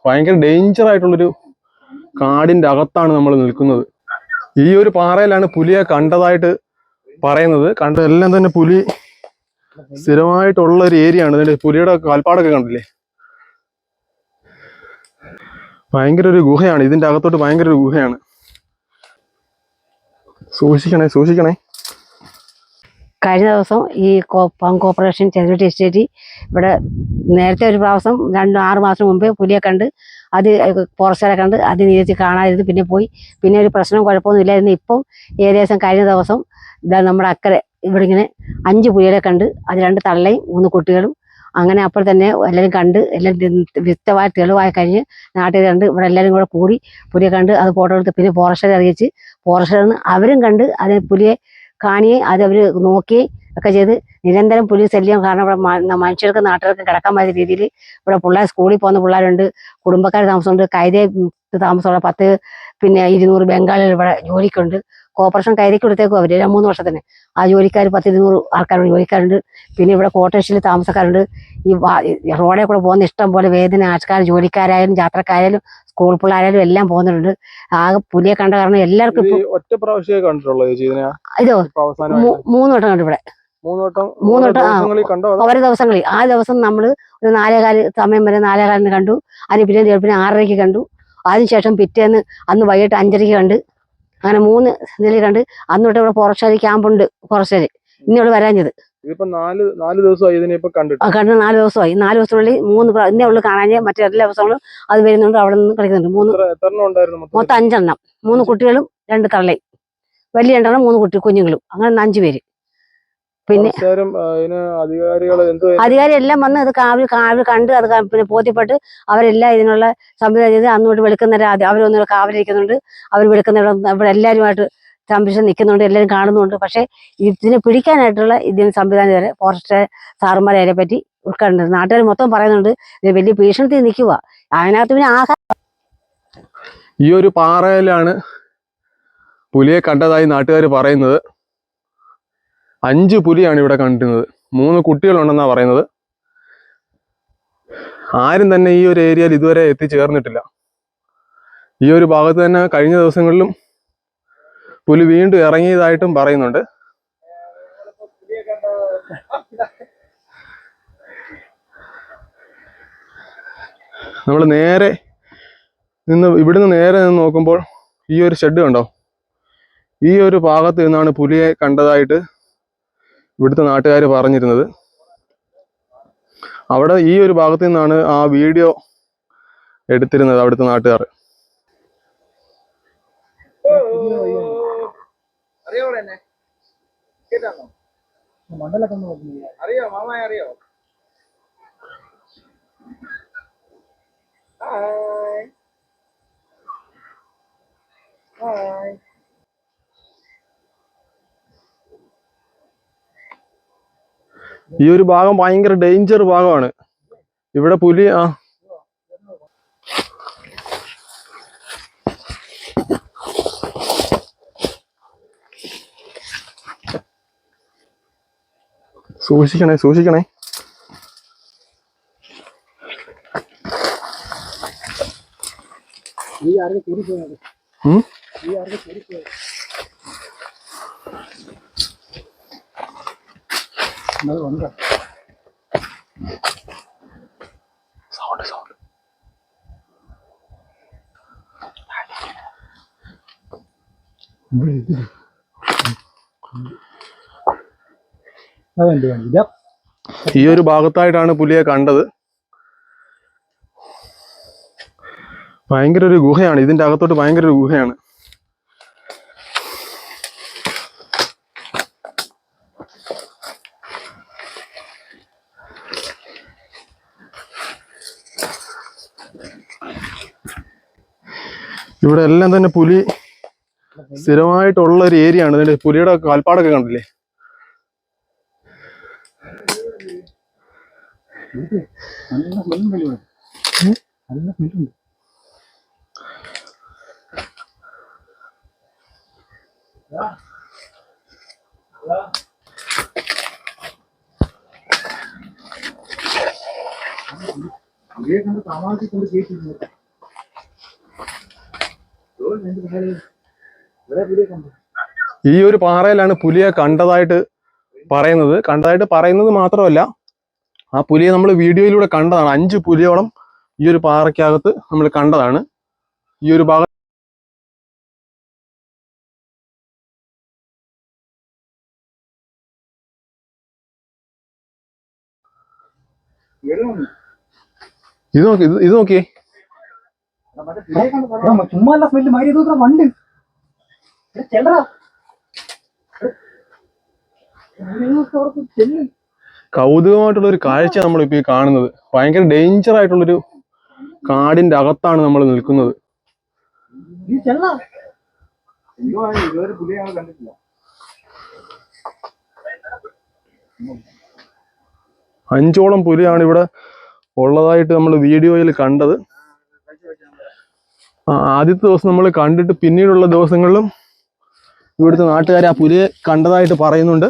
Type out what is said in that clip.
ഭയങ്കര ഡേഞ്ചർ ആയിട്ടുള്ളൊരു കാടിന്റെ അകത്താണ് നമ്മൾ നിൽക്കുന്നത്. ഈ ഒരു പാറയിലാണ് പുലിയെ കണ്ടതായിട്ട് പറയുന്നത്. കണ്ടതെല്ലാം തന്നെ പുലി സ്ഥിരമായിട്ടുള്ള ഒരു ഏരിയ ആണ്. ഇതിന്റെ പുലിയുടെ കാൽപ്പാടൊക്കെ കണ്ടില്ലേ? ഭയങ്കര ഒരു ഗുഹയാണ്. ഇതിന്റെ അകത്തോട്ട് ഭയങ്കര ഒരു ഗുഹയാണ്. സൂക്ഷിക്കണേ, സൂക്ഷിക്കണേ. കഴിഞ്ഞ ദിവസം ഈ കോർപ്പറേഷൻ ചെറുപടി എസ്റ്റേറ്റ് ഇവിടെ നേരത്തെ ഒരു പ്രാവശ്യം 6 മാസം മുമ്പേ പുലിയെ കണ്ട്, അത് ഫോറസ്റ്റുകാരെ കണ്ട് അത് നീച്ച് കാണാതിരുന്നു. പിന്നെ പോയി. പിന്നെ ഒരു പ്രശ്നം കുഴപ്പമൊന്നും ഇല്ലായിരുന്നു. ഇപ്പം ഏകദേശം കഴിഞ്ഞ ദിവസം ഇതാ നമ്മുടെ അക്കരെ ഇവിടെ ഇങ്ങനെ 5 പുലികളെ കണ്ട്. അത് 2 തള്ളയും 3 കുട്ടികളും. അങ്ങനെ അപ്പോൾ തന്നെ എല്ലാവരും കണ്ട്, എല്ലാം വ്യക്തമായ തെളിവായി കഴിഞ്ഞ് നാട്ടിൽ കണ്ട് ഇവിടെ എല്ലാവരും കൂടെ കൂടി പുലിയെ കണ്ട് അത് ഫോട്ടോ എടുത്ത് പിന്നെ ഫോറസ്റ്റുകാരെ അറിയിച്ച് ഫോറസ്റ്റുകാരിൽ നിന്ന് അവരും കണ്ട് അത് പുലിയെ കാണുകയും അത് അവർ നോക്കുകയും ഒക്കെ ചെയ്ത്. നിരന്തരം പുലി ശല്യം കാരണം ഇവിടെ മനുഷ്യർക്കും നാട്ടുകാർക്കും കിടക്കാൻ പറ്റുന്ന രീതിയിൽ ഇവിടെ പിള്ളേർ സ്കൂളിൽ പോകുന്ന പിള്ളേരുണ്ട്, കുടുംബക്കാർ താമസമുണ്ട്, കൈതേ താമസമുള്ള 200 ബംഗാളികൾ ഇവിടെ ജോലിക്കുണ്ട്. കോർപ്പറേഷൻ കൈതയ്ക്ക് കൊടുത്തേക്കും അവർ 3 വർഷത്തിന്. ആ ജോലിക്കാർ 200 ആൾക്കാരുണ്ട്, ജോലിക്കാരുണ്ട്. പിന്നെ ഇവിടെ കോട്ടേഴ്സിൽ താമസക്കാരുണ്ട്. ഈ റോഡിൽ കൂടെ പോകുന്ന ഇഷ്ടം പോലെ വേദന ആൾക്കാർ, ജോലിക്കാരായാലും യാത്രക്കാരായാലും സ്കൂൾ പിള്ളേരായാലും എല്ലാം പോകുന്നുണ്ട്. ആകെ പുലിയെ കണ്ട കാരണം എല്ലാവർക്കും ഒറ്റ പ്രാവശ്യമേ കണ്ടിട്ടുള്ളൂ. ഇതോ 3 വട്ടം കണ്ടു ഇവിടെ. 3 വട്ടം ഓരോ ദിവസങ്ങളിൽ. ആ ദിവസം നമ്മൾ ഒരു 4:15 സമയം വരെ 4:15 കണ്ടു. അതിന് പിന്നെ 6:30 കണ്ടു. അതിനുശേഷം പിറ്റേന്ന് അന്ന് വൈകിട്ട് 5:30 കണ്ട്. അങ്ങനെ 3 നിലയിൽ കണ്ട്. അന്ന് തൊട്ട് ഇവിടെ ഫോറസ്റ്റുകാർ ക്യാമ്പുണ്ട്. ഫോറസ്റ്റുകാർ ഇന്നിവിടെ വരാഞ്ഞത് കണ്ട് 4 ദിവസമായി. 4 ദിവസമായി. 4 ദിവസത്തിനുള്ളിൽ 3 ഇന്നേ ഉള്ളു കാണാൻ. മറ്റെല്ലാ ദിവസങ്ങളും അത് വരുന്നുണ്ട്, അവിടെ നിന്ന് കളിക്കുന്നുണ്ട്. മൊത്തം 5 എണ്ണം. 3 കുട്ടികളും 2 തള്ളയും. വലിയ 2 എണ്ണം 3 കുഞ്ഞുങ്ങളും. അങ്ങനെ 5 പേര്. പിന്നെ അധികാരി എല്ലാം വന്ന് അത് കണ്ട് അത് പിന്നെ ബോധ്യപ്പെട്ട് അവരെല്ലാം ഇതിനുള്ള സംവിധാനം ചെയ്ത് അന്നോട്ട് വെളുക്കുന്നവരെ അവരൊന്നും കാവലിരിക്കുന്നുണ്ട്. അവർ വെളുക്കുന്നവരെ ഇവിടെ എല്ലാവരുമായിട്ട് സംരക്ഷണം നിൽക്കുന്നുണ്ട്, എല്ലാവരും കാണുന്നുണ്ട്. പക്ഷേ ഇതിനെ പിടിക്കാനായിട്ടുള്ള ഇതിന് സംവിധാനം വരെ ഫോറസ്റ്റ് സാറുമാരെ അതിനെ പറ്റി ഉൾക്കൊണ്ടിരുന്നത്. നാട്ടുകാർ മൊത്തം പറയുന്നുണ്ട് ഇത് വലിയ ഭീഷണത്തിൽ നിൽക്കുക. അതിനകത്ത് പിന്നെ ഈ ഒരു പാറയിലാണ് പുലിയെ കണ്ടതായി നാട്ടുകാർ പറയുന്നത്. 5 പുലിയാണ് ഇവിടെ കണ്ടിരുന്നത്. 3 കുട്ടികളുണ്ടെന്നാ പറയുന്നത്. ആരും തന്നെ ഈ ഒരു ഏരിയയിൽ ഇതുവരെ എത്തിച്ചേർന്നിട്ടില്ല. ഈ ഒരു ഭാഗത്ത് തന്നെ കഴിഞ്ഞ ദിവസങ്ങളിലും പുലി വീണ്ടും ഇറങ്ങിയതായിട്ടും പറയുന്നുണ്ട്. നമ്മൾ ഇവിടുന്ന് നേരെ നിന്ന് നോക്കുമ്പോൾ ഈ ഒരു ഷെഡ് കണ്ടോ? ഈ ഒരു ഭാഗത്ത് നിന്നാണ് പുലിയെ കണ്ടതായിട്ട് ഇവിടുത്തെ നാട്ടുകാർ പറഞ്ഞിരുന്നത്. അവിടെ ഈ ഒരു ഭാഗത്ത് നിന്നാണ് ആ വീഡിയോ എടുത്തിരുന്നത് അവിടുത്തെ നാട്ടുകാർ. ഈ ഒരു ഭാഗം ഭയങ്കര ഡേഞ്ചർ ഭാഗമാണ്. ഇവിടെ പുലി സൂക്ഷിക്കണേ, സൂക്ഷിക്കണേ. സൗണ്ട് ഈ ഒരു ഭാഗത്തായിട്ടാണ് പുലിയെ കണ്ടത്. ഭയങ്കര ഒരു ഗുഹയാണ്. ഇതിന്റെ അകത്തോട്ട് ഭയങ്കര ഒരു ഗുഹയാണ്. ഇവിടെ എല്ലാം തന്നെ പുലി സ്ഥിരമായിട്ടുള്ള ഒരു ഏരിയ ആണ്. ഇതിന്റെ പുലിയുടെ കാൽപ്പാടൊക്കെ കണ്ടില്ലേ? ഈ ഒരു പാറയിലാണ് പുലിയെ കണ്ടതായിട്ട് പറയുന്നത് മാത്രമല്ല, ആ പുലിയെ നമ്മൾ വീഡിയോയിലൂടെ കണ്ടതാണ്. 5 പുലിയോളം ഈ ഒരു പാറയ്ക്കകത്ത് നമ്മൾ കണ്ടതാണ്. ഈ ഒരു ഭാഗം ഇത് നോക്കിയേ. ചുമ്മാ സ്മെല്ല് മാറി വണ്ട് കൗതുകമായിട്ടുള്ള ഒരു കാഴ്ച നമ്മളിപ്പോ ഈ കാണുന്നത്. ഭയങ്കര ഡേഞ്ചർ ആയിട്ടുള്ളൊരു കാടിന്റെ അകത്താണ് നമ്മൾ നിൽക്കുന്നത്. അഞ്ചോളം പുലിയാണ് ഇവിടെ ഉള്ളതായിട്ട് നമ്മൾ വീഡിയോയിൽ കണ്ടത്. ആദ്യത്തെ ദിവസം നമ്മൾ കണ്ടിട്ട് പിന്നീടുള്ള ദിവസങ്ങളിലും ഇവിടുത്തെ നാട്ടുകാർ ആ പുലിയെ കണ്ടതായിട്ട് പറയുന്നുണ്ട്.